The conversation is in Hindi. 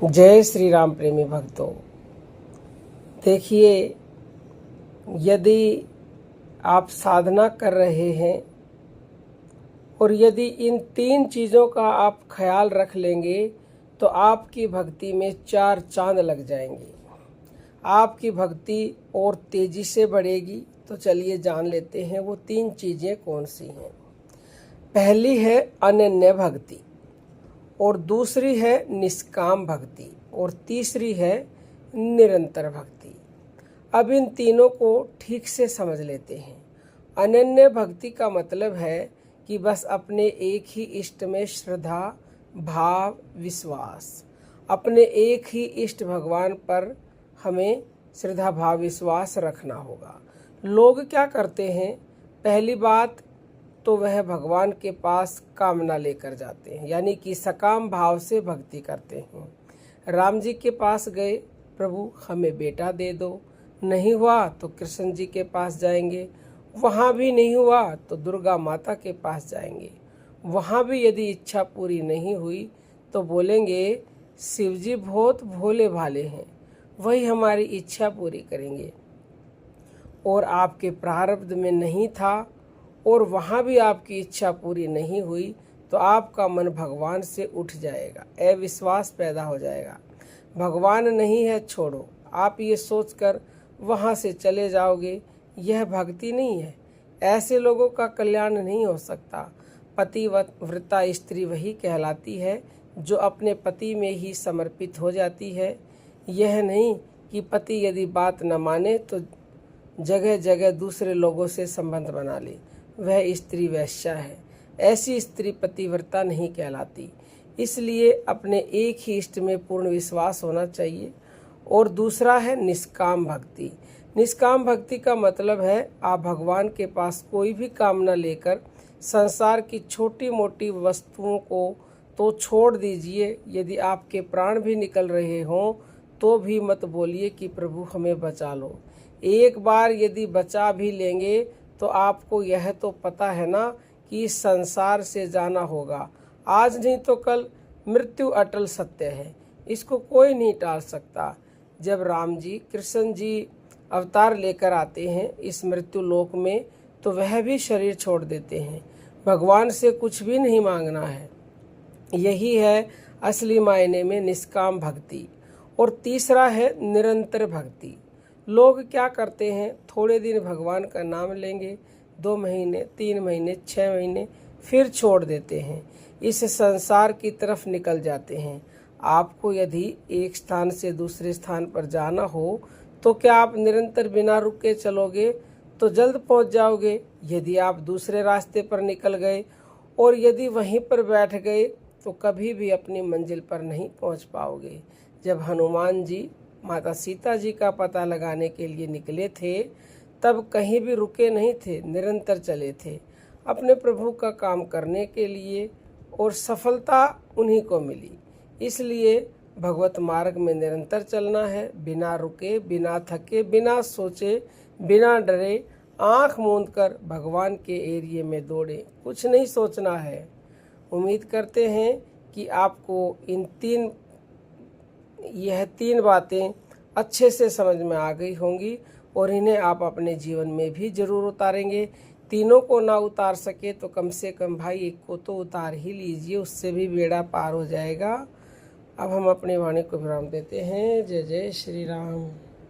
जय श्री राम प्रेमी भक्तों। देखिए, यदि आप साधना कर रहे हैं और यदि इन 3 चीज़ों का आप ख्याल रख लेंगे तो आपकी भक्ति में 4 चांद लग जाएंगे। आपकी भक्ति और तेजी से बढ़ेगी। तो चलिए जान लेते हैं वो 3 चीज़ें कौन सी हैं। पहली है अनन्य भक्ति, और दूसरी है निष्काम भक्ति, और तीसरी है निरंतर भक्ति। अब इन तीनों को ठीक से समझ लेते हैं। अनन्य भक्ति का मतलब है कि बस अपने एक ही इष्ट में श्रद्धा, भाव, विश्वास, अपने एक ही इष्ट भगवान पर हमें श्रद्धा, भाव, विश्वास रखना होगा। लोग क्या करते हैं? पहली बात तो वह भगवान के पास कामना लेकर जाते हैं, यानी कि सकाम भाव से भक्ति करते हैं। राम जी के पास गए, प्रभु हमें बेटा दे दो। नहीं हुआ तो कृष्ण जी के पास जाएंगे। वहाँ भी नहीं हुआ तो दुर्गा माता के पास जाएंगे। वहाँ भी यदि इच्छा पूरी नहीं हुई तो बोलेंगे शिव जी बहुत भोले भाले हैं, वही हमारी इच्छा पूरी करेंगे। और आपके प्रारब्ध में नहीं था और वहाँ भी आपकी इच्छा पूरी नहीं हुई तो आपका मन भगवान से उठ जाएगा, अविश्वास पैदा हो जाएगा। भगवान नहीं है, छोड़ो, आप ये सोचकर वहाँ से चले जाओगे। यह भक्ति नहीं है। ऐसे लोगों का कल्याण नहीं हो सकता। पतिव्रता स्त्री वही कहलाती है जो अपने पति में ही समर्पित हो जाती है। यह नहीं कि पति यदि बात न माने तो जगह जगह दूसरे लोगों से संबंध बना ले, वह स्त्री वैश्या है। ऐसी स्त्री पतिव्रता नहीं कहलाती। इसलिए अपने एक ही इष्ट में पूर्ण विश्वास होना चाहिए। और दूसरा है निष्काम भक्ति। निष्काम भक्ति का मतलब है आप भगवान के पास कोई भी कामना लेकर संसार की छोटी मोटी वस्तुओं को तो छोड़ दीजिए। यदि आपके प्राण भी निकल रहे हों तो भी मत बोलिए कि प्रभु हमें बचा लो। एक बार यदि बचा भी लेंगे तो आपको यह तो पता है ना कि इस संसार से जाना होगा। आज नहीं तो कल मृत्यु अटल सत्य है, इसको कोई नहीं टाल सकता। जब राम जी, कृष्ण जी अवतार लेकर आते हैं इस मृत्यु लोक में तो वह भी शरीर छोड़ देते हैं। भगवान से कुछ भी नहीं मांगना है। यही है असली मायने में निष्काम भक्ति। और तीसरा है निरंतर भक्ति। लोग क्या करते हैं? थोड़े दिन भगवान का नाम लेंगे, 2 महीने, 3 महीने, 6 महीने, फिर छोड़ देते हैं, इस संसार की तरफ निकल जाते हैं। आपको यदि एक स्थान से दूसरे स्थान पर जाना हो तो क्या आप निरंतर बिना रुके चलोगे तो जल्द पहुंच जाओगे। यदि आप दूसरे रास्ते पर निकल गए और यदि वहीं पर बैठ गए तो कभी भी अपनी मंजिल पर नहीं पहुंच पाओगे। जब हनुमान जी माता सीता जी का पता लगाने के लिए निकले थे तब कहीं भी रुके नहीं थे, निरंतर चले थे अपने प्रभु का काम करने के लिए, और सफलता उन्हीं को मिली। इसलिए भगवत मार्ग में निरंतर चलना है, बिना रुके, बिना थके, बिना सोचे, बिना डरे, आँख मूंद कर भगवान के एरिए में दौड़े, कुछ नहीं सोचना है। उम्मीद करते हैं कि आपको यह तीन बातें अच्छे से समझ में आ गई होंगी और इन्हें आप अपने जीवन में भी जरूर उतारेंगे। तीनों को ना उतार सके तो कम से कम भाई एक को तो उतार ही लीजिए, उससे भी बेड़ा पार हो जाएगा। अब हम अपनी वाणी को विराम देते हैं। जय जय श्री राम।